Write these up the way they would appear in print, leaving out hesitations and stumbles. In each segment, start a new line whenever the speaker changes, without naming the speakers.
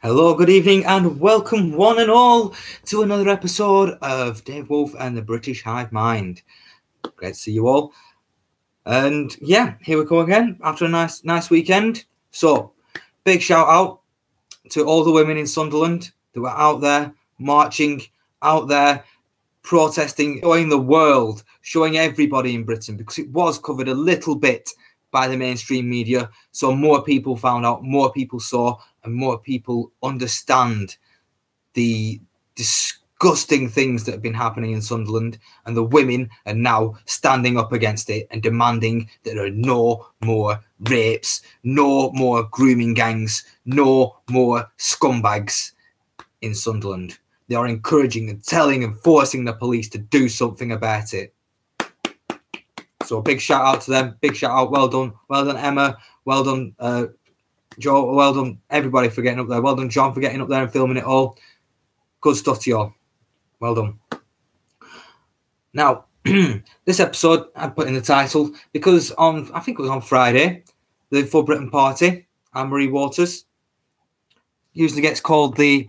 Hello, good evening, and welcome one and all to another episode of Dave Wolf and the British Hive Mind. Great to see you all. And yeah, here we go again after a nice weekend. So, big shout out to all the women in Sunderland that were out there marching, out there protesting, showing the world, showing everybody in Britain, because it was covered a little bit by the mainstream media, so more people found out, more people saw, and more people understand the disgusting things that have been happening in Sunderland, and the women are now standing up against it and demanding that there are no more rapes, no more grooming gangs, no more scumbags in Sunderland. They are encouraging and telling and forcing the police to do something about it. So big shout out to them. Big shout out. Well done Emma. Well done Joe. Well done everybody for getting up there. Well done John for getting up there and filming it all. Good stuff to you all. Well done. Now, this episode I put in the title because I think it was on Friday, the For Britain party, Anne-Marie Waters, usually gets called the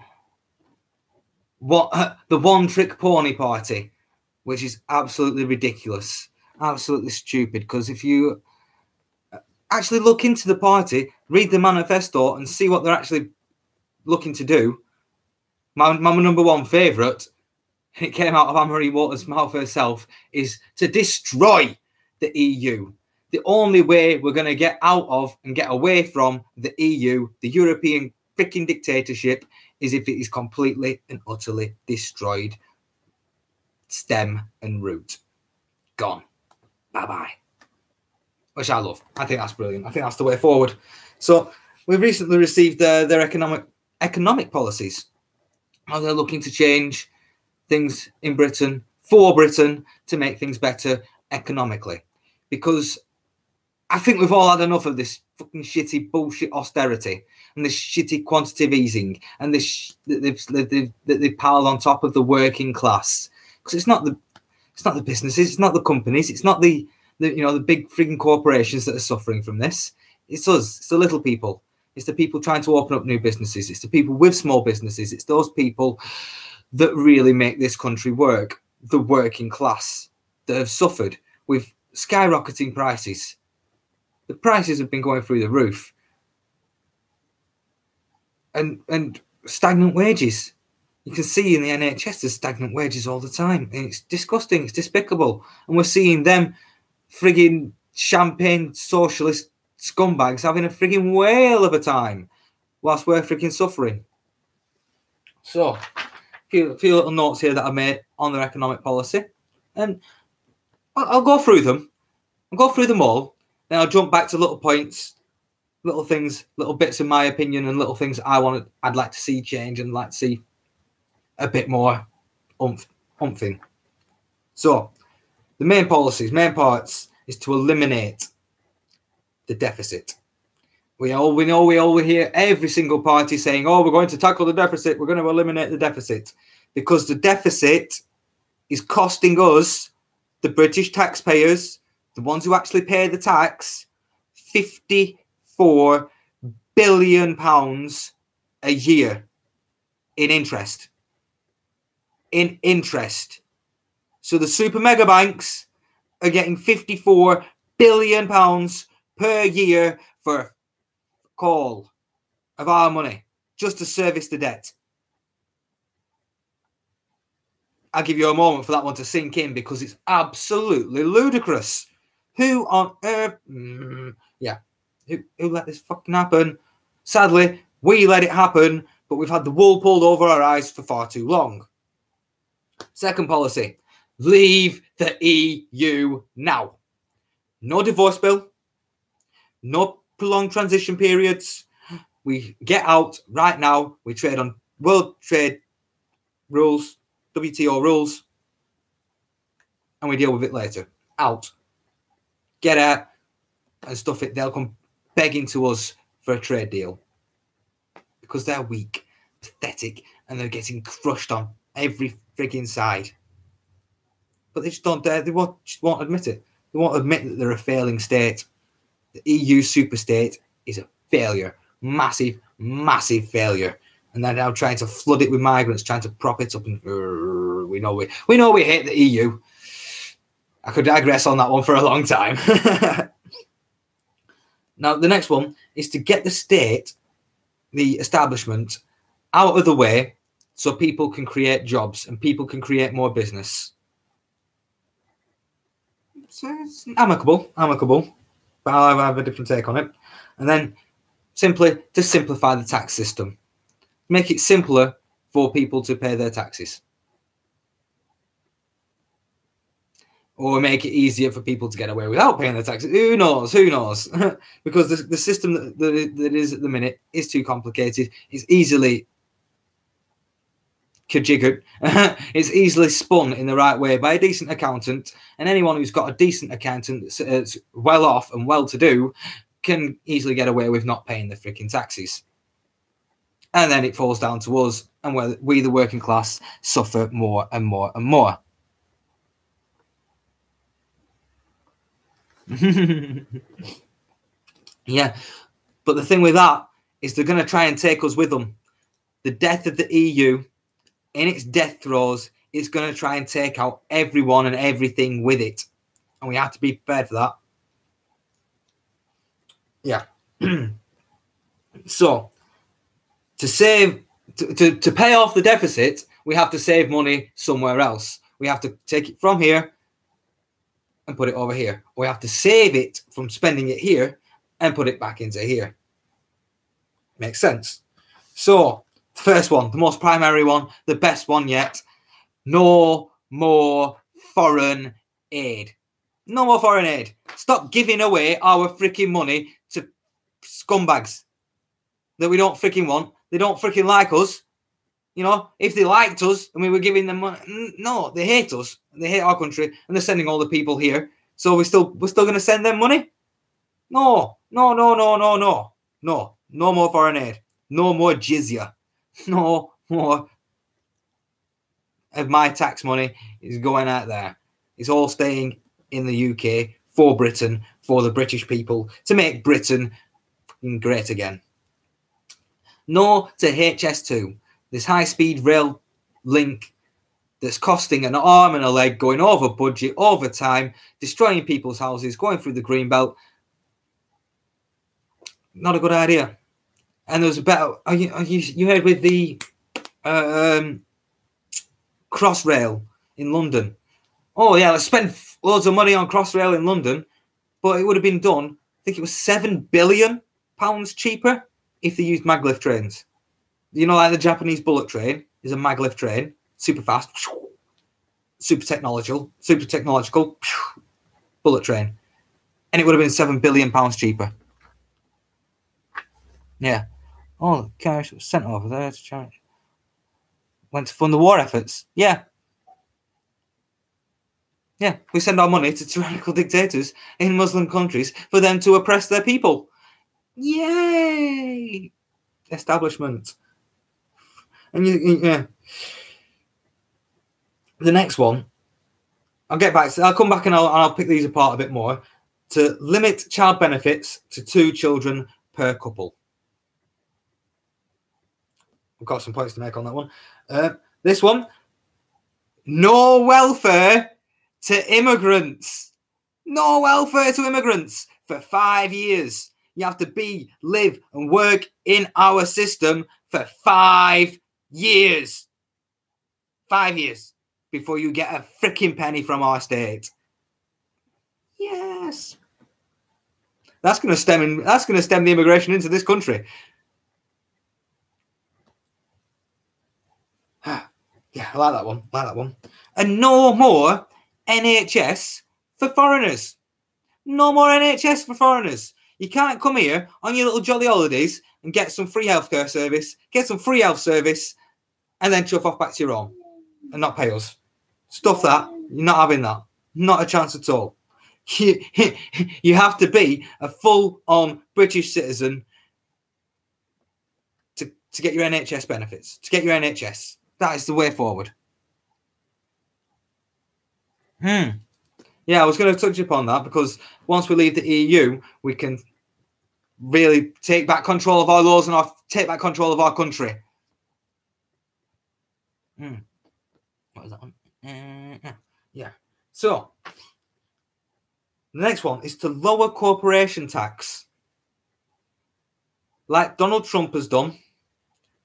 one trick pony party, which is absolutely ridiculous, absolutely stupid. Because if you actually look into the party, read the manifesto, and see what they're actually looking to do, my number one favourite, and it came out of Anne-Marie Waters' mouth herself, is to destroy the EU. The only way we're going to get out of and get away from the EU, the European freaking dictatorship, is if it is completely and utterly destroyed, stem and root. Gone. Bye-bye. Which I love. I think that's brilliant. I think that's the way forward. So we've recently received their economic policies. How they're looking to change things in Britain, for Britain, to make things better economically. Because I think we've all had enough of this fucking shitty bullshit austerity and this shitty quantitative easing and this that they've piled on top of the working class. Because it's not the businesses, it's not the companies, it's not the big frigging corporations that are suffering from this. It's us. It's the little people. It's the people trying to open up new businesses. It's the people with small businesses. It's those people that really make this country work. The working class that have suffered with skyrocketing prices. The prices have been going through the roof. And stagnant wages. You can see in the NHS there's stagnant wages all the time. And it's disgusting. It's despicable. And we're seeing them frigging champagne socialist scumbags having a frigging whale of a time whilst we're frigging suffering. So, a few little notes here that I made on their economic policy. And I'll go through them. I'll go through them all. Then I'll jump back to little points, little things, little bits in my opinion, and little things I'd like to see change and like to see a bit more umphing. So, the main parts is to eliminate the deficit. We all hear every single party saying, "Oh, we're going to tackle the deficit. We're going to eliminate the deficit," because the deficit is costing us, the British taxpayers, the ones who actually pay the tax, £54 billion a year in interest. So the super mega banks are getting £54 billion per year for call of our money just to service the debt. I'll give you a moment for that one to sink in because it's absolutely ludicrous. Who on earth? Who let this fucking happen? Sadly, we let it happen, but we've had the wool pulled over our eyes for far too long. Second policy, leave the EU now. No divorce bill, no prolonged transition periods. We get out right now. We trade on world trade rules, WTO rules, and we deal with it later. Out. Get out and stuff it. They'll come begging to us for a trade deal because they're weak, pathetic, and they're getting crushed on every frigging side. But they just don't dare. They just won't admit it. They won't admit that they're a failing state. The EU superstate is a failure. Massive, massive failure. and they're now trying to flood it with migrants, trying to prop it up. And we know we hate the EU. I could digress on that one for a long time. Now, the next one is to get the state, the establishment, out of the way so people can create jobs and people can create more business. So it's amicable, but I'll have a different take on it. And then simply to simplify the tax system. Make it simpler for people to pay their taxes. Or make it easier for people to get away without paying their taxes. Who knows? Because the system that is at the minute is too complicated. It's easily kajiggered. It's easily spun in the right way by a decent accountant. And anyone who's got a decent accountant that's well off and well-to-do can easily get away with not paying the freaking taxes. And then it falls down to us, and we, the working class, suffer more and more and more. Yeah, but the thing with that is they're going to try and take us with them. The death of the EU, in its death throes, is going to try and take out everyone and everything with it. And we have to be prepared for that. Yeah. So, to pay off the deficit, we have to save money somewhere else. We have to take it from here and put it over here. We have to save it from spending it here and put it back into here. Makes sense. So, the first one, the most primary one, the best one yet. No more foreign aid. No more foreign aid. Stop giving away our freaking money to scumbags that we don't freaking want. They don't freaking like us. You know, if they liked us and we were giving them money, no, they hate us. They hate our country, and they're sending all the people here. So we're still going to send them money? No. No more foreign aid. No more jizya. No more of my tax money is going out there. It's all staying in the UK for Britain, for the British people, to make Britain great again. No to HS2. This high-speed rail link that's costing an arm and a leg, going over budget, over time, destroying people's houses, going through the green belt. Not a good idea. And there was a better... You heard with the Crossrail in London. Oh, yeah, let's spend loads of money on Crossrail in London, but it would have been done, I think it was £7 billion cheaper if they used maglev trains. You know, like the Japanese bullet train is a maglev train, super fast, super technological bullet train. And it would have been £7 billion cheaper. Yeah. Oh, the cash was sent over there to China. Went to fund the war efforts. Yeah. Yeah, we send our money to tyrannical dictators in Muslim countries for them to oppress their people. Yay! Establishment. And yeah. The next one, I'll come back and I'll pick these apart a bit more. To limit child benefits to 2 children per couple. I've got some points to make on that one. This one, no welfare to immigrants. No welfare to immigrants for 5 years. You have to live and work in our system for 5 years. 5 years before you get a freaking penny from our state. Yes. That's going to stem the immigration into this country. Yeah, I like that one. And no more NHS for foreigners. No more NHS for foreigners. You can't come here on your little jolly holidays and get some free healthcare service, and then chuff off back to your home and not pay us. Stuff that. You're not having that. Not a chance at all. You have to be a full-on British citizen to get your NHS benefits, to get your NHS. That is the way forward. Yeah, I was going to touch upon that because once we leave the EU, we can really take back control of our laws and take back control of our country. What is that one? Yeah. So the next one is to lower corporation tax, like Donald Trump has done,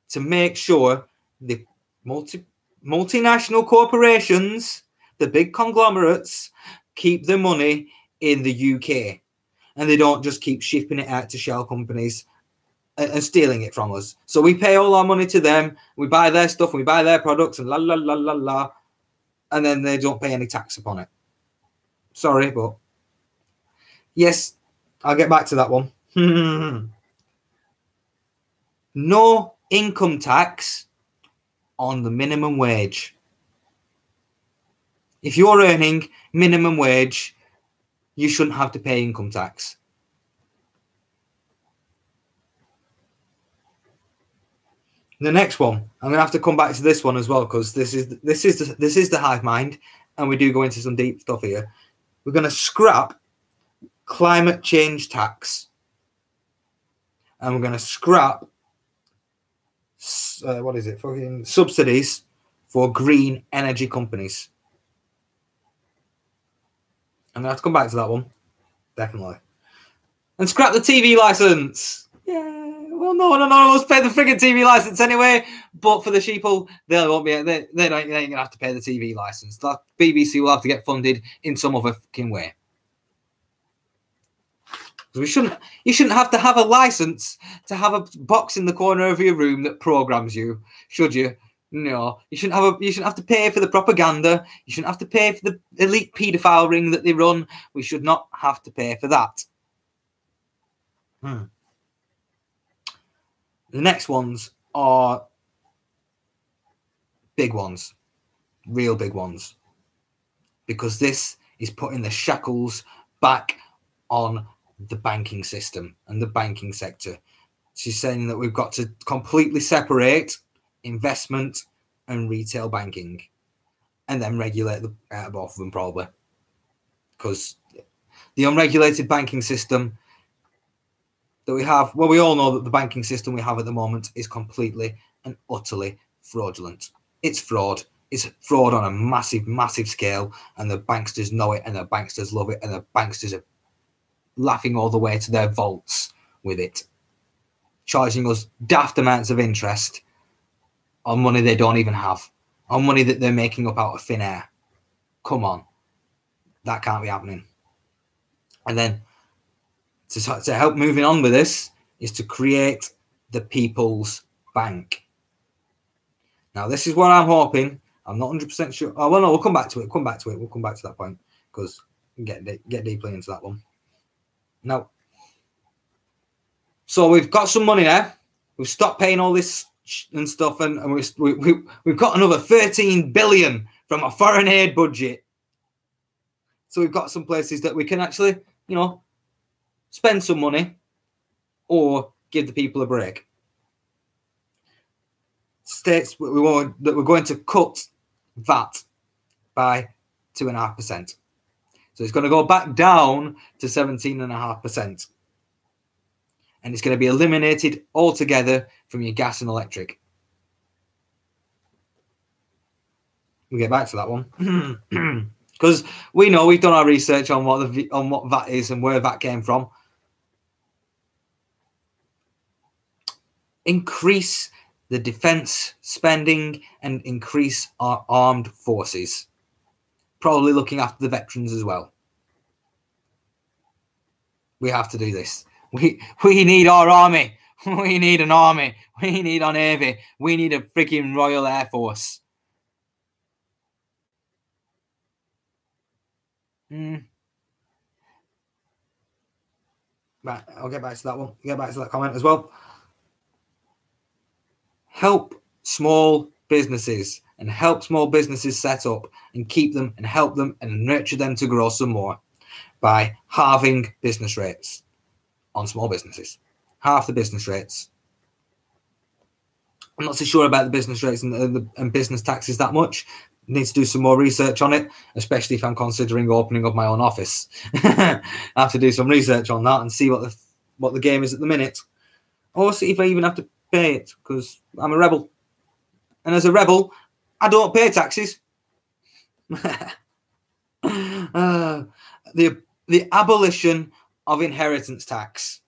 to make sure the multinational corporations, the big conglomerates, keep their money in the UK, and they don't just keep shipping it out to shell companies and stealing it from us. So we pay all our money to them, we buy their stuff, we buy their products, and la la la la la, and then they don't pay any tax upon it. Sorry, but yes, I'll get back to that one. No income tax on the minimum wage. If you're earning minimum wage, you shouldn't have to pay income tax. The next one, I'm gonna have to come back to this one as well, because this is the hive mind, and we do go into some deep stuff here. We're gonna scrap climate change tax, and we're gonna scrap fucking subsidies for green energy companies. I'm gonna have to come back to that one, definitely, and scrap the TV license. Yeah. Well, no one will pay the frigging TV license anyway. But for the sheeple, they won't be. They ain't gonna have to pay the TV license. The BBC will have to get funded in some other fucking way. You shouldn't have to have a license to have a box in the corner of your room that programs you, should you? No, you shouldn't have to pay for the propaganda. You shouldn't have to pay for the elite paedophile ring that they run. We should not have to pay for that. The next ones are big ones, real big ones, because this is putting the shackles back on the banking system and the banking sector. She's saying that we've got to completely separate investment and retail banking, and then regulate both of them, probably, because the unregulated banking system that we have, well, we all know that the banking system we have at the moment is completely and utterly fraudulent. It's fraud. It's fraud on a massive, massive scale, and the banksters know it, and the banksters love it, and the banksters are laughing all the way to their vaults with it, charging us daft amounts of interest on money they don't even have, on money that they're making up out of thin air. Come on. That can't be happening. And then to help moving on with this is to create the People's Bank. Now, this is what I'm hoping. I'm not 100% sure. Oh, well, no, we'll come back to it. We'll come back to that point, because we can get deeply into that one. Now, so we've got some money there. We've stopped paying all this and stuff, and we've got another 13 billion from a foreign aid budget. So we've got some places that we can actually, spend some money or give the people a break. States that we're going to cut VAT by 2.5%. So it's going to go back down to 17.5%. And it's going to be eliminated altogether from your gas and electric. We'll get back to that one. Because we know, we've done our research on what VAT is and where VAT came from. Increase the defence spending and increase our armed forces. Probably looking after the veterans as well. We have to do this. We need our army. We need an army. We need a navy. We need a freaking Royal Air Force. Right, I'll get back to that one. Get back to that comment as well. Help small businesses and help small businesses set up and keep them and help them and nurture them to grow some more by halving business rates on small businesses. Half the business rates. I'm not so sure about the business rates and business taxes that much. Need to do some more research on it, especially if I'm considering opening up my own office. I have to do some research on that and see what the game is at the minute. Or see if I even have to pay it, because I'm a rebel. And as a rebel, I don't pay taxes. The abolition of inheritance tax.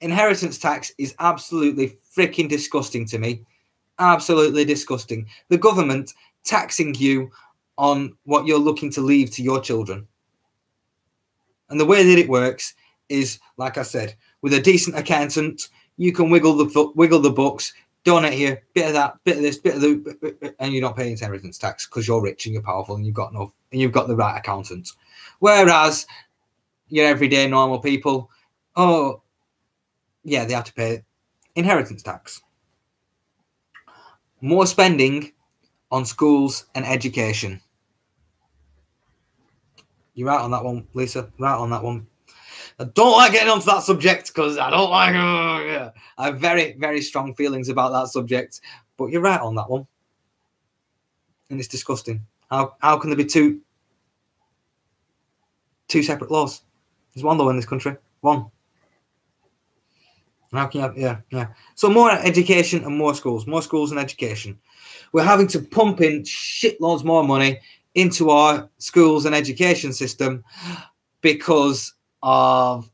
Inheritance tax is absolutely freaking disgusting to me. Absolutely disgusting. The government taxing you on what you're looking to leave to your children. And the way that it works is, like I said, with a decent accountant, you can wiggle the books, donate here, bit of that, bit of this, bit of the, and you're not paying inheritance tax because you're rich and you're powerful and you've got enough and you've got the right accountant. Whereas your everyday normal people, oh yeah, they have to pay inheritance tax. More spending on schools and education. You're right on that one, Lisa. Right on that one. I don't like getting onto that subject because I don't like. I have very, very strong feelings about that subject. But you're right on that one, and it's disgusting. How can there be two separate laws? There's one law in this country. One. How can you have, yeah. So more education and more schools and education. We're having to pump in shitloads more money into our schools and education system because of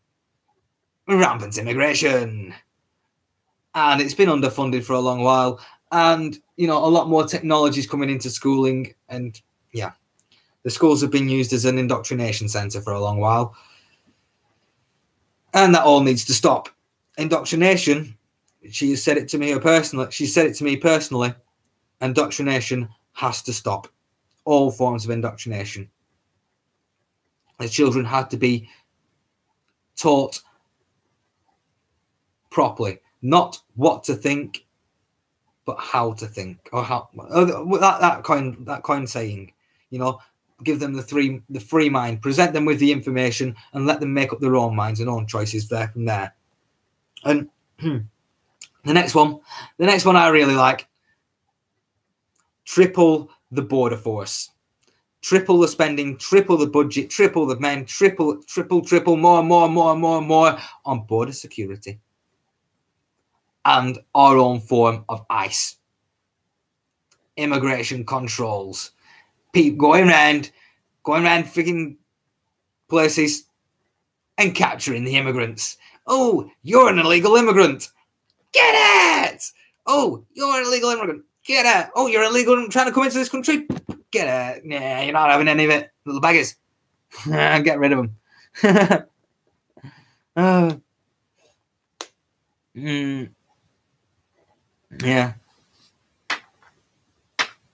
rampant immigration. And it's been underfunded for a long while. And, you know, a lot more technology is coming into schooling. And, yeah, the schools have been used as an indoctrination centre for a long while. And that all needs to stop. Indoctrination, she said it to me personally. Indoctrination has to stop. All forms of indoctrination. The children had to be taught properly, not what to think, but how to think, or how that coin saying, you know, give them the free mind, present them with the information, and let them make up their own minds and own choices there from there. And the next one I really like: triple the border force. Triple the spending, triple the budget, triple the men, triple, more on border security. And our own form of ICE. Immigration controls. People going around freaking places and capturing the immigrants. Oh, you're an illegal immigrant. Get it! Oh, you're an illegal immigrant. Get it! Oh, you're illegal trying to come into this country. Get it! Nah, you're not having any of it, little beggars. Get rid of them. Yeah.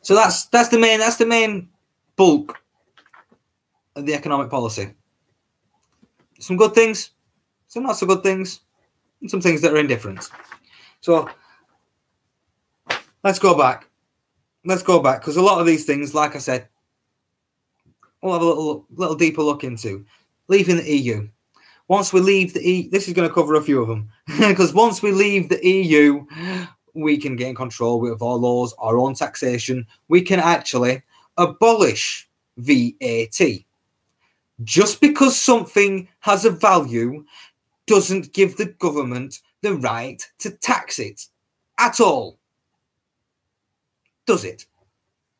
So that's the main bulk of the economic policy. Some good things, some not so good things, and some things that are indifferent. So let's go back because a lot of these things, like I said, we'll have a little deeper look into. Leaving the EU. Once we leave the EU, this is going to cover a few of them because once we leave the EU, we can gain control with our laws, our own taxation. We can actually abolish VAT. Just because something has a value doesn't give the government the right to tax it at all. Does it?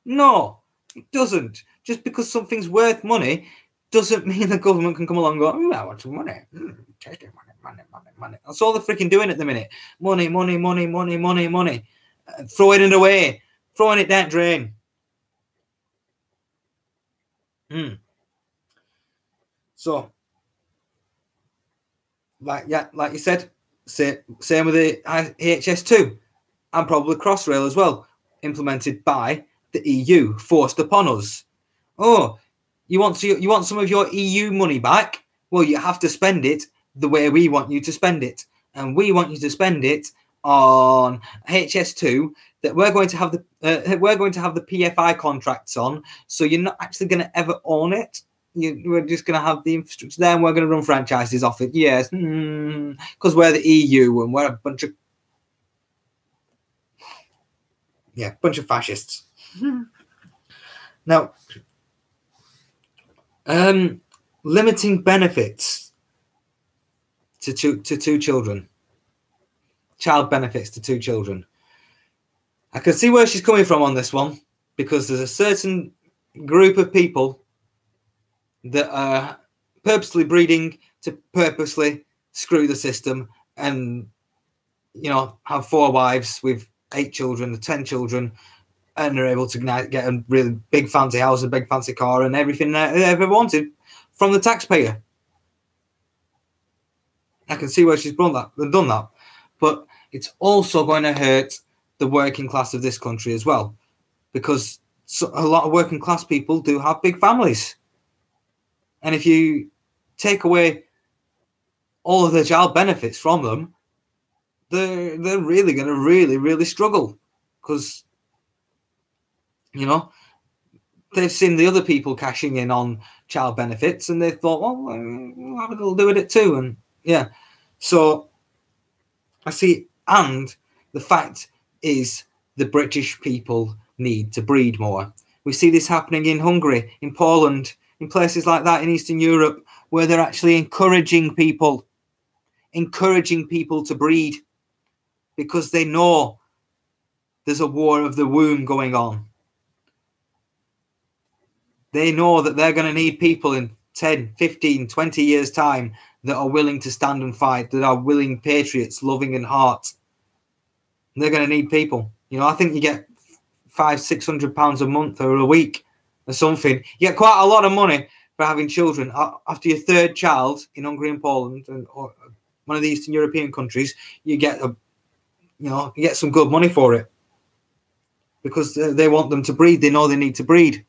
No, it doesn't. Just because something's worth money doesn't mean the government can come along and go, I want some money. Take it, money. That's all they're freaking doing at the minute. Money. Throwing it away. Throwing it down the drain. So, like you said, same with the HS2 and probably Crossrail as well, implemented by the EU, forced upon us. Oh, you want some of your EU money back? Well, you have to spend it the way we want you to spend it, and we want you to spend it on HS2 that we're going to have the PFI contracts on. So you're not actually going to ever own it. We're just going to have the infrastructure there, and we're going to run franchises off it. Yes, because we're the EU and we're a bunch of fascists. Now, limiting benefits to two children, child benefits to two children. I can see where she's coming from on this one, because there's a certain group of people that are purposely breeding to purposely screw the system and, have 4 wives with 8 children, 10 children, and they're able to get a really big fancy house, a big fancy car, and everything they ever wanted from the taxpayer. I can see where she's done that. But it's also going to hurt the working class of this country as well, because a lot of working class people do have big families. And if you take away all of the child benefits from them, they're really going to really struggle, because, they've seen the other people cashing in on child benefits, and they thought, well, we'll have a little do with it too. And yeah, so I see. And the fact is, the British people need to breed more. We see this happening in Hungary, in Poland, in places like that in Eastern Europe, where they're actually encouraging people to breed, because they know there's a war of the womb going on. They know that they're going to need people in 10, 15, 20 years' time that are willing to stand and fight, that are willing patriots, loving in heart. They're going to need people. I think you get £500-600 a month or a week or something. You get quite a lot of money for having children. After your 3rd child in Hungary and Poland, or one of the Eastern European countries, you get you get some good money for it, because they want them to breed. They know they need to breed.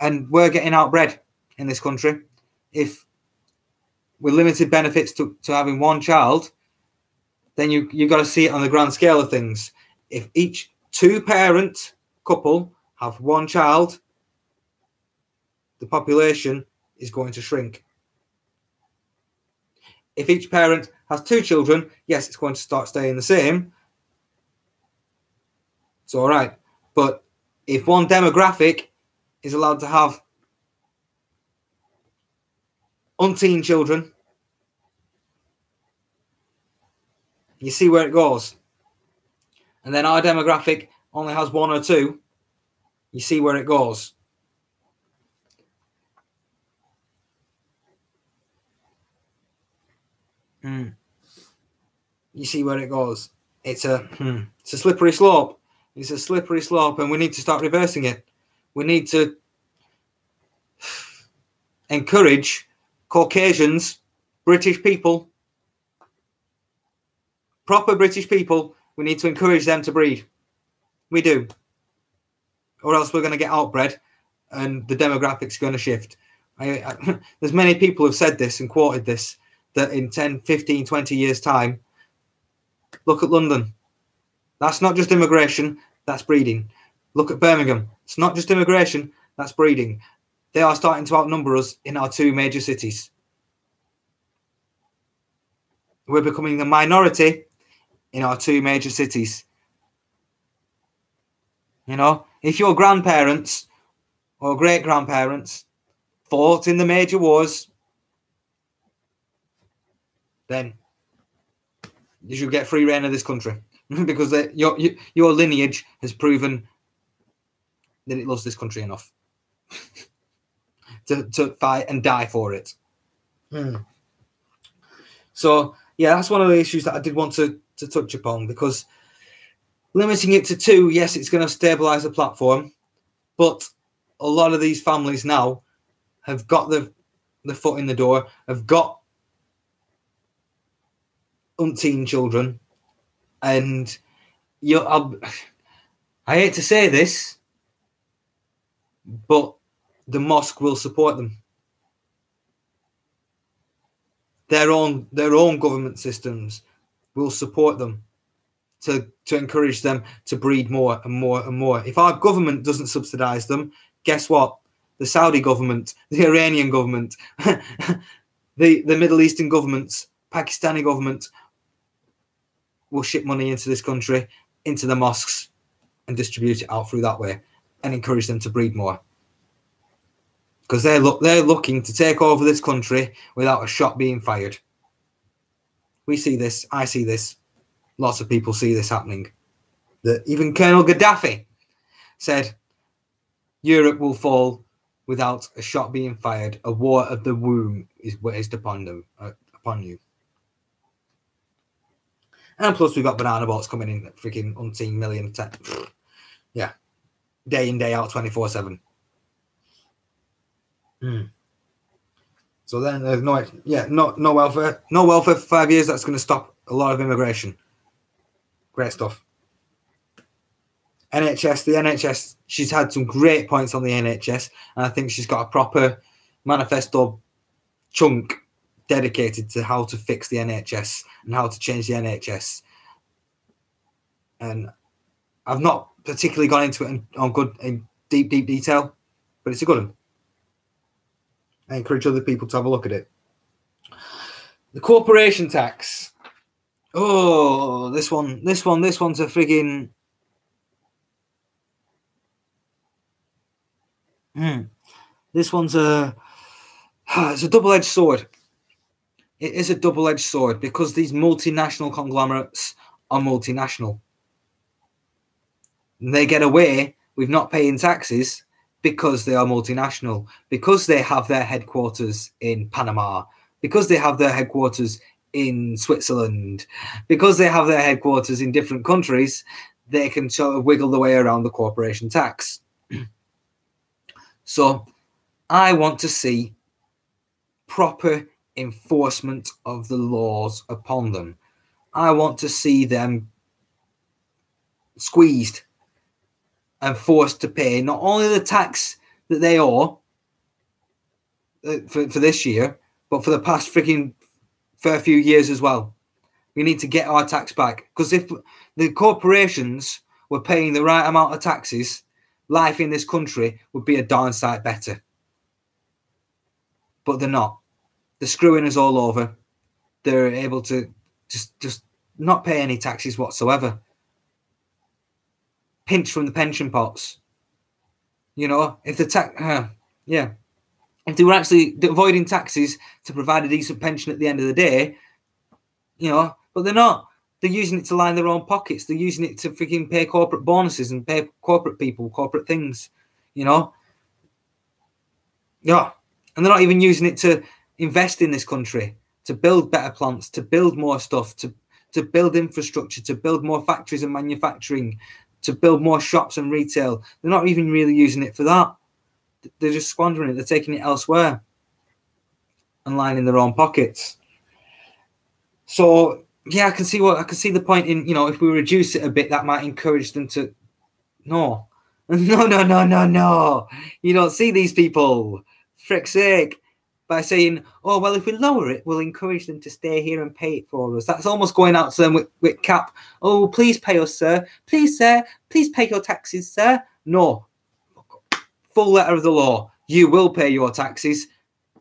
And we're getting outbred in this country. If with limited benefits to having 1 child, then you've got to see it on the grand scale of things. If each 2-parent couple have 1 child, the population is going to shrink. If each parent has 2 children, yes, it's going to start staying the same. It's all right. But if one demographic is allowed to have umpteen children, you see where it goes. And then our demographic only has 1 or 2, you see where it goes. You see where it goes. It's a slippery slope. It's a slippery slope, and we need to start reversing it. We need to encourage Caucasians, British people, proper British people. We need to encourage them to breed. We do. Or else we're going to get outbred, and the demographics are going to shift. There's many people who've said this and quoted this, that in 10, 15, 20 years' time, look at London. That's not just immigration, that's breeding. Look at Birmingham. It's not just immigration, that's breeding. They are starting to outnumber us in our 2 major cities. We're becoming the minority in our 2 major cities. If your grandparents or great-grandparents fought in the major wars, then you should get free reign of this country, because your lineage has proven that it loves this country enough to fight and die for it. So, yeah, that's one of the issues that I did want to touch upon, because limiting it to 2, yes, it's going to stabilise the platform, but a lot of these families now have got the foot in the door, have got umpteen children, and I hate to say this, but the mosque will support them. Their own government systems will support them to encourage them to breed more and more and more. If our government doesn't subsidise them, guess what? The Saudi government, the Iranian government, the Middle Eastern governments, Pakistani government will ship money into this country, into the mosques, and distribute it out through that way, and encourage them to breed more. Because they're looking to take over this country without a shot being fired. We see this. I see this. Lots of people see this happening. that even Colonel Gaddafi said Europe will fall without a shot being fired. A war of the womb is waged upon you. And plus, we've got banana boats coming in at freaking umpteen million. Yeah. Day in, day out, 24/7. So then there's no welfare. No welfare for 5 years. That's going to stop a lot of immigration. Great stuff. NHS, the NHS, she's had some great points on the NHS, and I think she's got a proper manifesto chunk dedicated to how to fix the NHS and how to change the NHS. And I've not particularly gone into it in deep detail, but it's a good one. I encourage other people to have a look at it. The corporation tax. Oh, this one's a friggin'. This one's it's a double-edged sword. It is a double-edged sword because these multinational conglomerates are multinational. And they get away with not paying taxes because they are multinational, because they have their headquarters in Panama, because they have their headquarters in Switzerland, because they have their headquarters in different countries, they can sort of wiggle the way around the corporation tax. So I want to see proper enforcement of the laws upon them. I want to see them squeezed and forced to pay not only the tax that they owe for this year, but for the past freaking fair few years as well. We need to get our tax back, because if the corporations were paying the right amount of taxes, life in this country would be a darn sight better. But they're not. They're screwing us all over. They're able to just not pay any taxes whatsoever. Pinch from the pension pots. You know, if the if they were actually avoiding taxes to provide a decent pension at the end of the day, you know, but they're not. They're using it to line their own pockets. They're using it to freaking pay corporate bonuses and pay corporate people, corporate things, you know. Yeah. And they're not even using it to invest in this country, to build better plants, to build more stuff, to build infrastructure, to build more factories and manufacturing, to build more shops and retail. They're not even really using it for that. They're just squandering it. They're taking it elsewhere and lining their own pockets. So yeah, I can see the point in, you know, if we reduce it a bit, that might encourage them to. No. You don't see these people, frick's sake, by saying, oh, well, if we lower it, we'll encourage them to stay here and pay it for us. That's almost going out to them with cap. Oh, please pay us, sir. Please, sir. Please pay your taxes, sir. No. Full letter of the law. You will pay your taxes,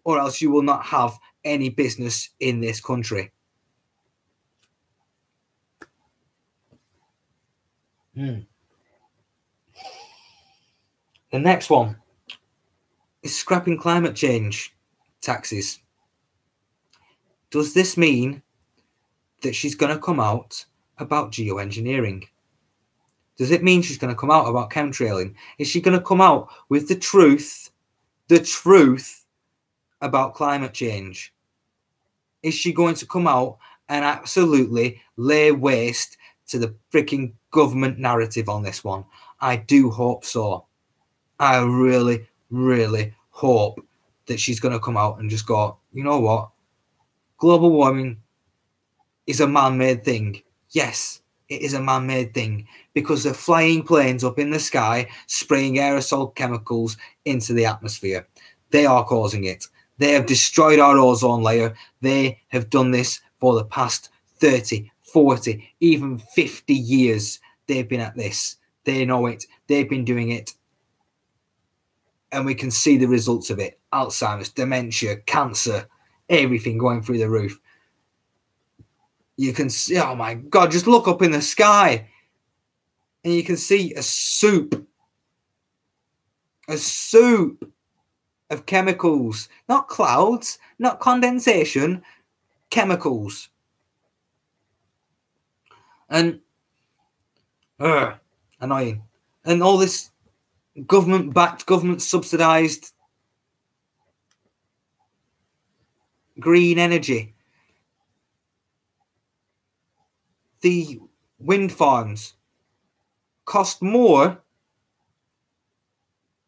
or else you will not have any business in this country. The next one is scrapping climate change taxes. Does this mean that she's going to come out about geoengineering? Does it mean she's going to come out about chemtrailing? Is she going to come out with the truth about climate change? Is she going to come out and absolutely lay waste to the freaking government narrative on this one? I do hope so. I really, really hope that she's going to come out and just go, you know what? Global warming is a man-made thing. Yes, it is a man-made thing, because they're flying planes up in the sky, spraying aerosol chemicals into the atmosphere. They are causing it. They have destroyed our ozone layer. They have done this for the past 30, 40, even 50 years. They've been at this. They know it. They've been doing it. And we can see the results of it. Alzheimer's, dementia, cancer, everything going through the roof. You can see, oh my God, just look up in the sky and you can see a soup of chemicals, not clouds, not condensation, chemicals. And Ugh, annoying. And all this government-backed, government-subsidised green energy. The wind farms cost more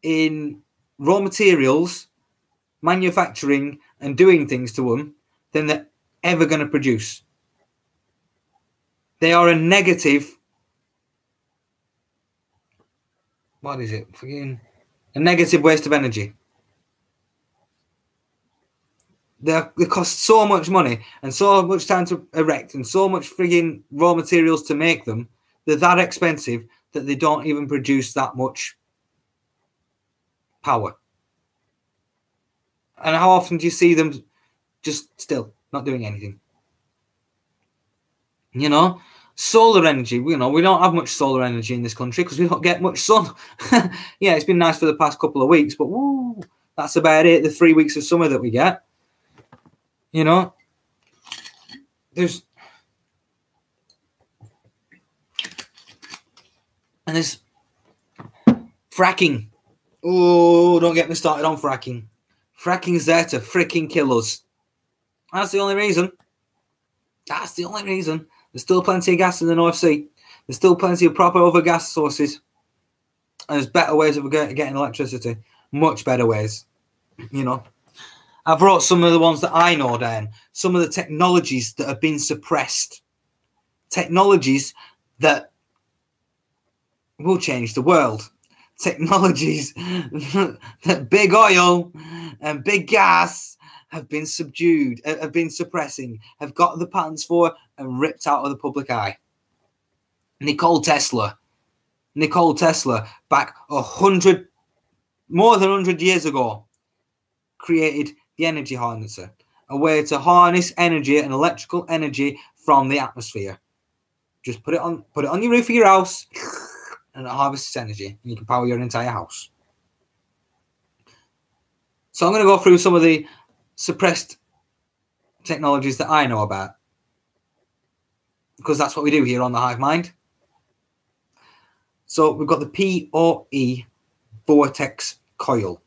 in raw materials, manufacturing, and doing things to them than they're ever going to produce. They are a negative. What is it? A negative waste of energy. They cost so much money and so much time to erect and so much frigging raw materials to make them. They're that expensive that they don't even produce that much power. And how often do you see them just still not doing anything? You know, solar energy, we don't have much solar energy in this country because we don't get much sun. Yeah, it's been nice for the past couple of weeks, but woo, that's about it. The 3 weeks of summer that we get. You know, there's fracking. Oh, don't get me started on fracking. Fracking's there to freaking kill us. That's the only reason. That's the only reason. There's still plenty of gas in the North Sea. There's still plenty of proper other gas sources. And there's better ways of getting electricity. Much better ways. You know. I've brought some of the ones that I know down. Some of the technologies that have been suppressed. Technologies that will change the world. Technologies that big oil and big gas have been subdued, have been suppressing, have got the patents for and ripped out of the public eye. Nikola Tesla, back more than 100 years ago, created the energy harnesser, a way to harness energy and electrical energy from the atmosphere. Just put it on your roof of your house, and it harvests energy, and you can power your entire house. So I'm going to go through some of the suppressed technologies that I know about, because that's what we do here on the Hive Mind. So we've got the PoE vortex coil.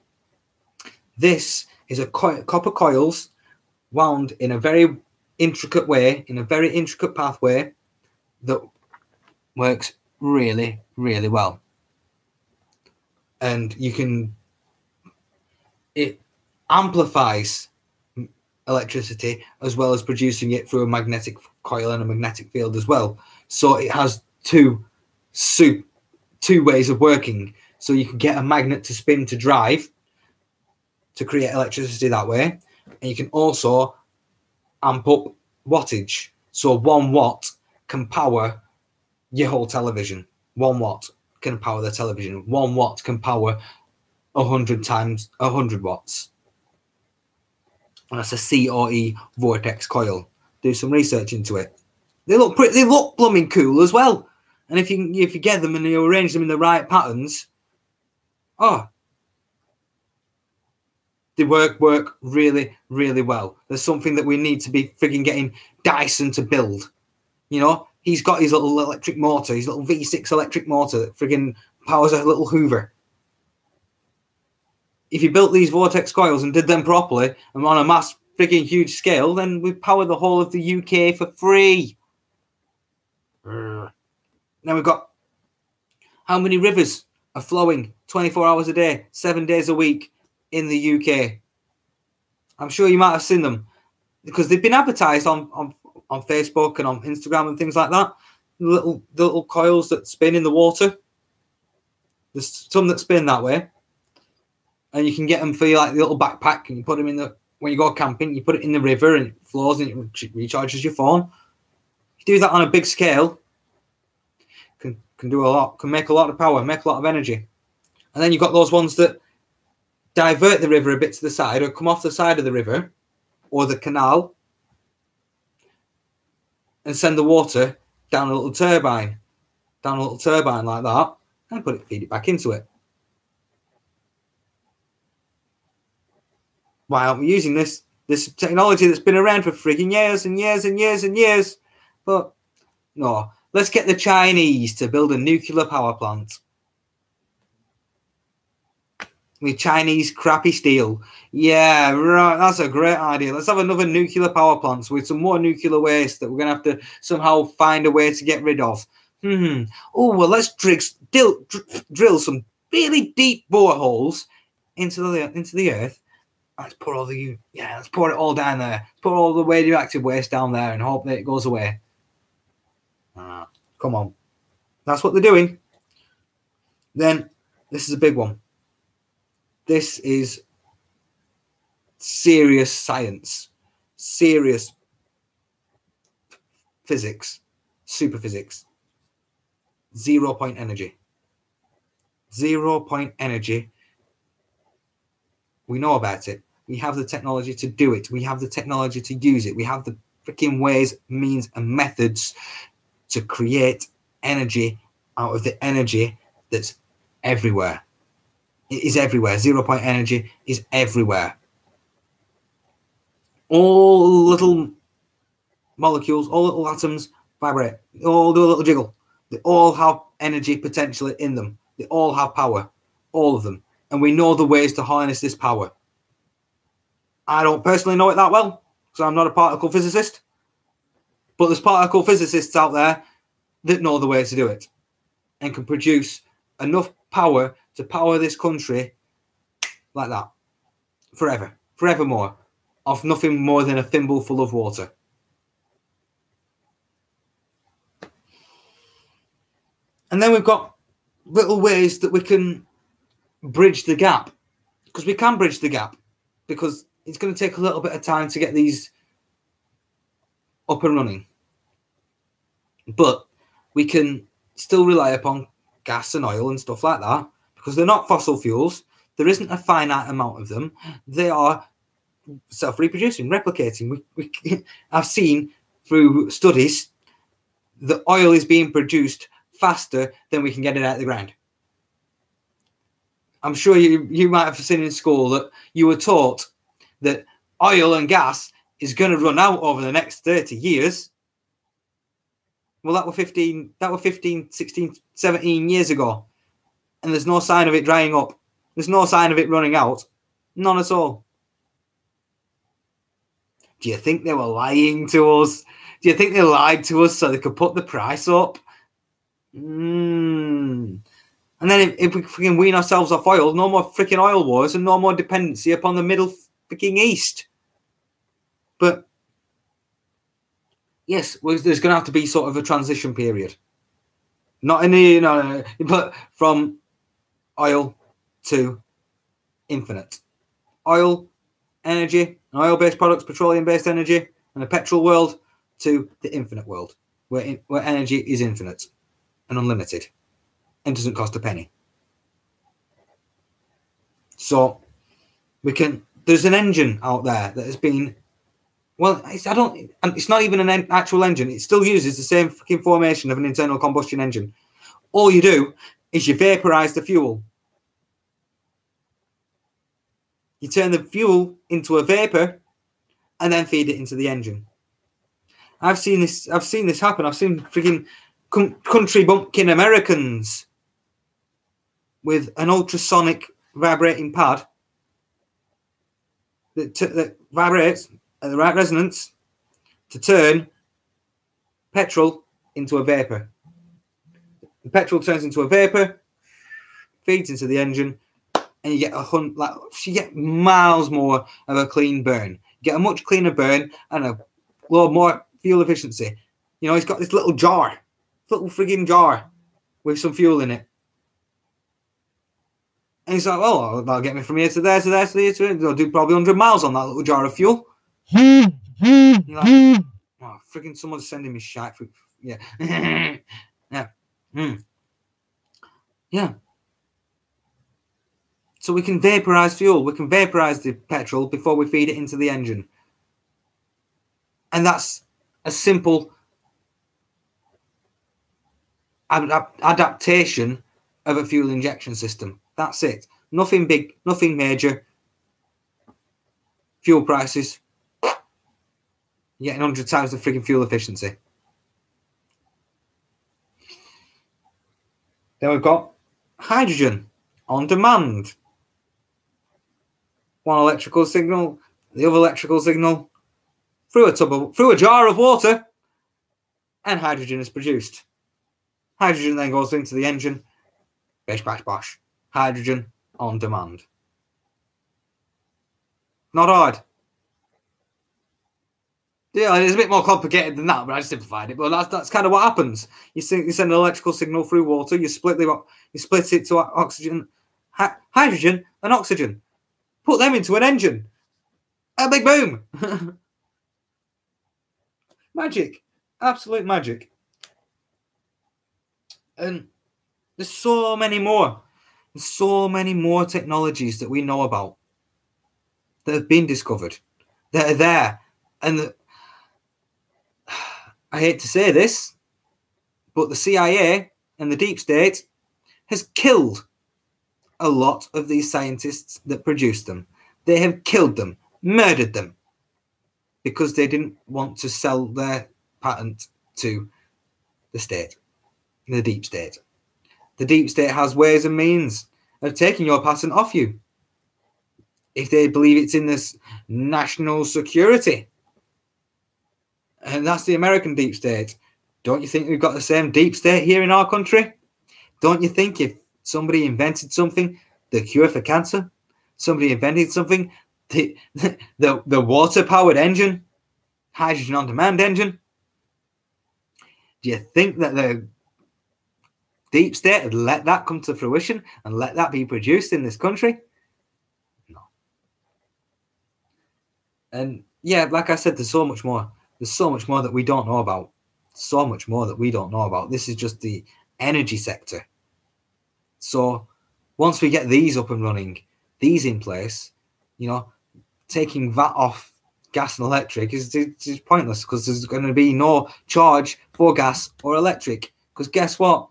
This is a copper coils wound in a very intricate way, in a very intricate pathway that works really, really well. And it amplifies electricity as well as producing it through a magnetic coil and a magnetic field as well. So it has two ways of working. So you can get a magnet to spin to drive to create electricity that way. And you can also amp up wattage. So 1 watt can power your whole television. 1 watt can power the television. 1 watt can power 100 times 100 watts. And that's a CoE vortex coil. Do some research into it. They look blooming cool as well. And if you get them and you arrange them in the right patterns, they work really, really well. There's something that we need to be frigging getting Dyson to build. You know, he's got his little electric motor, his little V6 electric motor that frigging powers a little Hoover. If you built these vortex coils and did them properly and on a mass frigging huge scale, then we'd power the whole of the UK for free. Now we've got how many rivers are flowing 24 hours a day, 7 days a week in the UK. I'm sure you might have seen them because they've been advertised on Facebook and on Instagram and things like that. The little coils that spin in the water. There's some that spin that way. And you can get them for your little backpack, and you put them in when you go camping, you put it in the river and it flows and it recharges your phone. You do that on a big scale, can do a lot, can make a lot of power, make a lot of energy. And then you've got those ones that divert the river a bit to the side or come off the side of the river or the canal and send the water down a little turbine like that, and feed it back into it. Why aren't we using this technology that's been around for frigging years and years and years and years? But no, Let's get the Chinese to build a nuclear power plant with Chinese crappy steel. Yeah, right. That's a great idea. Let's have another nuclear power plant with some more nuclear waste that we're going to have to somehow find a way to get rid of. Oh, well, let's drill some really deep boreholes into the earth. Let's pour it all down there. Let's pour all the radioactive waste down there and hope that it goes away. Come on. That's what they're doing. Then, this is a big one. This is serious science, serious physics, super physics. 0 point energy. 0 point energy. We know about it. We have the technology to do it. We have the technology to use it. We have the freaking ways, means, and methods to create energy out of the energy that's everywhere. It is everywhere. 0 point energy is everywhere. All little molecules, all little atoms vibrate. They all do a little jiggle. They all have energy potentially in them. They all have power. All of them. And we know the ways to harness this power. I don't personally know it that well, because I'm not a particle physicist. But there's particle physicists out there that know the way to do it and can produce enough power to power this country like that. Forevermore. Of nothing more than a thimble full of water. And then we've got little ways that we can bridge the gap. Because we can bridge the gap. Because it's going to take a little bit of time to get these up and running. But we can still rely upon gas and oil and stuff like that. Because they're not fossil fuels. There isn't a finite amount of them. They are self-reproducing, replicating. I've seen through studies that oil is being produced faster than we can get it out of the ground. I'm sure you might have seen in school that you were taught that oil and gas is going to run out over the next 30 years. Well, that were 15, 16, 17 years ago. And there's no sign of it drying up. There's no sign of it running out. None at all. Do you think they were lying to us? Do you think they lied to us so they could put the price up? And then if we freaking wean ourselves off oil, no more freaking oil wars and no more dependency upon the Middle freaking East. But yes, there's going to have to be sort of a transition period. Not in the, but from oil to infinite. Oil, energy, oil-based products, petroleum-based energy, and a petrol world to the infinite world, where energy is infinite and unlimited and doesn't cost a penny. So there's an engine out there that has been, it's not even an actual engine. It still uses the same fucking formation of an internal combustion engine. All you do is you vaporize the fuel. You turn the fuel into a vapor and then feed it into the engine. I've seen this happen. I've seen freaking country bumpkin Americans with an ultrasonic vibrating pad that vibrates at the right resonance to turn petrol into a vapor. The petrol turns into a vapor, feeds into the engine, and you get miles more of a clean burn. You get a much cleaner burn and a lot more fuel efficiency. He's got this little frigging jar with some fuel in it. And he's like, well, that'll get me from here to there, to there, to there, to there. I'll do probably 100 miles on that little jar of fuel. You're like, oh, frigging someone's sending me shit. Yeah. Yeah. Yeah. So we can vaporize fuel. We can vaporize the petrol before we feed it into the engine. And that's a simple adaptation of a fuel injection system. That's it. Nothing big, nothing major. Fuel prices. You're getting 100 times the freaking fuel efficiency. Then we've got hydrogen on demand. One electrical signal, the other electrical signal, through a jar of water, and hydrogen is produced. Hydrogen then goes into the engine. Bish, bash, bosh. Hydrogen on demand. Not hard. Yeah, it's a bit more complicated than that, but I just simplified it. But that's kind of what happens. You send an electrical signal through water. You split it to oxygen, hydrogen, and oxygen. Put them into an engine. A big boom. Magic, absolute magic. And there's so many more. There's so many more technologies that we know about that have been discovered, that are there, and I hate to say this, but the CIA and the deep state has killed a lot of these scientists that produced them. They have killed them, murdered them, because they didn't want to sell their patent to the state, the deep state. The deep state has ways and means of taking your patent off you if they believe it's in this national security. And that's the American deep state. Don't you think we've got the same deep state here in our country? Don't you think if somebody invented something, the cure for cancer, somebody invented something, the water-powered engine, hydrogen on-demand engine, do you think that the deep state would let that come to fruition and let that be produced in this country? No. And yeah, like I said, there's so much more. There's so much more that we don't know about. So much more that we don't know about. This is just the energy sector. So once we get these up and running, these in place, taking that off gas and electric is pointless, because there's going to be no charge for gas or electric. Because guess what?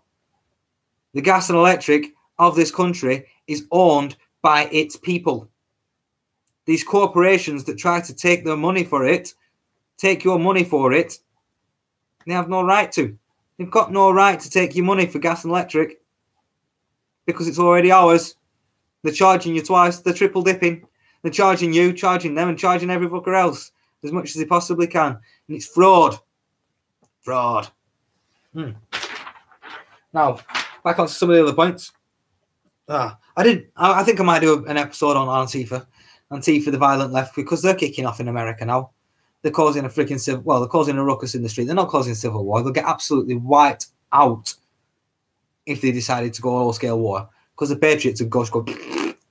The gas and electric of this country is owned by its people. These corporations that try to take their money for it, take your money for it, they have no right to. They've got no right to take your money for gas and electric, because it's already ours. They're charging you twice. They're triple dipping. They're charging you, charging them, and charging every fucker else as much as they possibly can. And it's fraud. Fraud. Now, back on to some of the other points. I think I might do an episode on Antifa, the violent left, because they're kicking off in America now. They're causing a freaking they're causing a ruckus in the street. They're not causing civil war. They'll get absolutely wiped out if they decided to go all-scale war, because the Patriots would go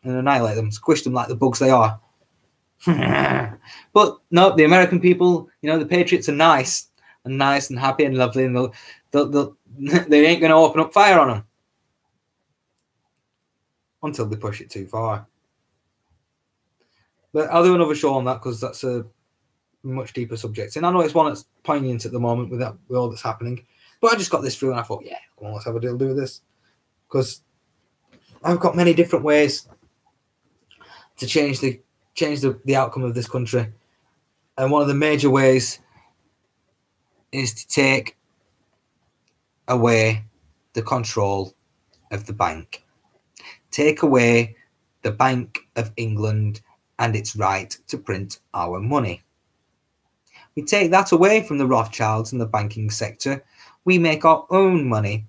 and annihilate them, squish them like the bugs they are. But no, the American people, the Patriots are nice and happy and lovely, and they ain't going to open up fire on them until they push it too far. But I'll do another show on that, because that's a much deeper subject. And I know it's one that's poignant at the moment with all that's happening. But I just got this through and I thought, yeah, come on, let's have a deal with this. Because I've got many different ways to change the outcome of this country. And one of the major ways is to take away the control of the bank. Take away the Bank of England and its right to print our money. We take that away from the Rothschilds and the banking sector. We make our own money.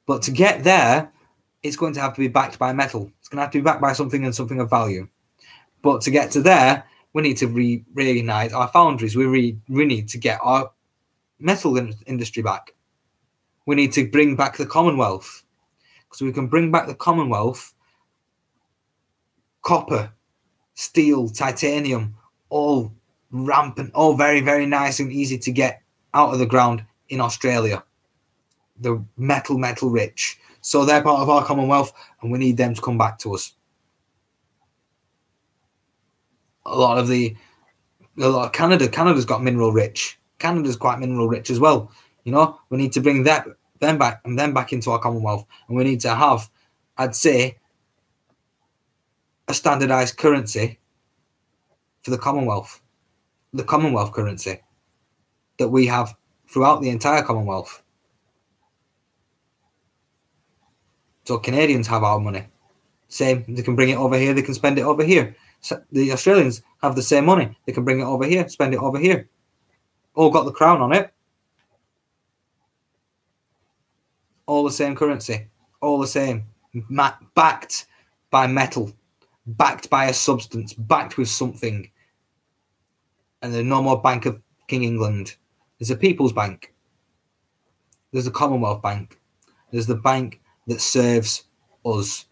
But to get there, it's going to have to be backed by metal. It's going to have to be backed by something and something of value. But to get to there, we need to reunite our foundries. We need to get our metal industry back. We need to bring back the Commonwealth. So we can bring back the Commonwealth, copper, steel, titanium, all rampant, all very, very nice and easy to get out of the ground in Australia. The metal rich. So they're part of our Commonwealth, and we need them to come back to us. A lot of Canada's got mineral rich. Canada's quite mineral rich as well. We need to bring them back into our Commonwealth, and we need to have, I'd say, a standardized currency for the Commonwealth currency that we have throughout the entire Commonwealth. So Canadians have our money. Same, they can bring it over here, they can spend it over here. So the Australians have the same money. They can bring it over here, spend it over here. All got the crown on it. All the same currency. All the same. Backed by metal. Backed by a substance. Backed with something. And there's no more Bank of King England. There's a People's Bank. There's the Commonwealth Bank. There's the bank that serves us.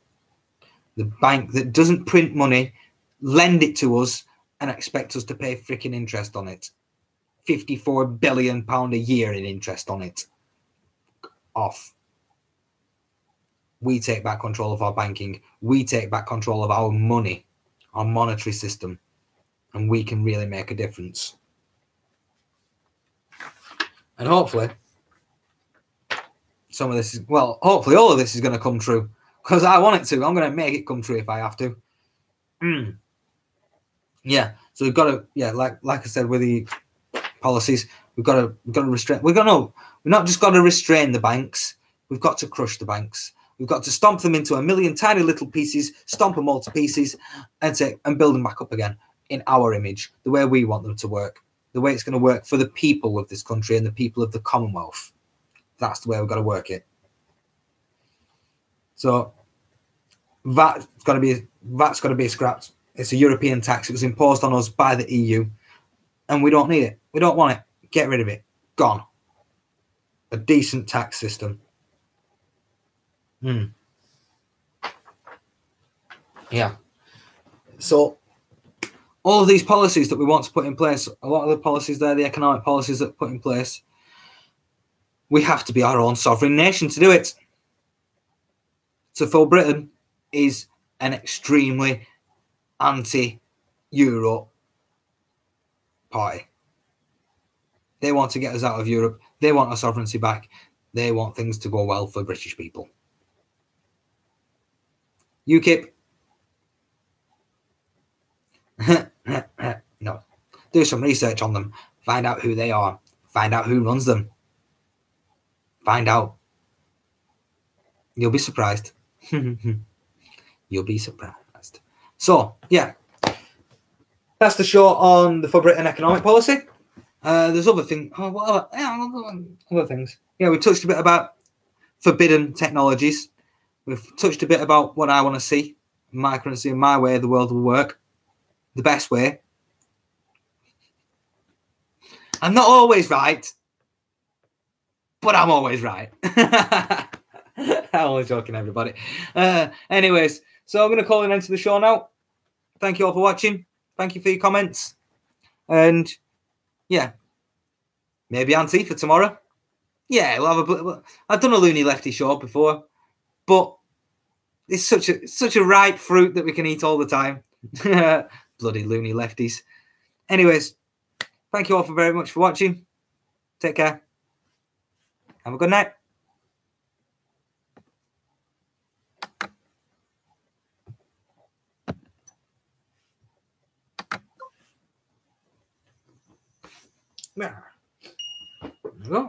The bank that doesn't print money, lend it to us, and expect us to pay freaking interest on it. £54 billion a year in interest on it. Off. We take back control of our banking. We take back control of our money, our monetary system, and we can really make a difference. And hopefully, some of this is, well, hopefully all of this is going to come true, because I want it to. I'm going to make it come true if I have to. Yeah, so we've got to, like I said, with the policies, we've got to restrain. We've not just got to restrain the banks. We've got to crush the banks. We've got to stomp them into a million tiny little pieces, stomp them all to pieces, and build them back up again in our image, the way we want them to work, the way it's going to work for the people of this country and the people of the Commonwealth. That's the way we've got to work it. So that's got to be scrapped. It's a European tax. It was imposed on us by the EU, and we don't need it. We don't want it. Get rid of it. Gone. A decent tax system. Yeah. So all of these policies that we want to put in place, a lot of the policies there, the economic policies that put in place, we have to be our own sovereign nation to do it. So for Britain is an extremely anti-Euro party. They want to get us out of Europe. They want our sovereignty back. They want things to go well for British people. UKIP. No. Do some research on them. Find out who they are. Find out who runs them. Find out. You'll be surprised. You'll be surprised. So, yeah. That's the show on the For Britain economic policy. There's other things. Other things. Yeah, we touched a bit about forbidden technologies. We've touched a bit about what I want to see. My currency and my way the world will work. The best way. I'm not always right, but I'm always right. I'm always joking, everybody. Anyways, so I'm going to call an end to the show now. Thank you all for watching. Thank you for your comments. And yeah, maybe Antifa tomorrow. Yeah, I've done a loony lefty show before, but it's such a ripe fruit that we can eat all the time. Bloody loony lefties. Anyways, thank you all very much for watching. Take care. Have a good night. There we go.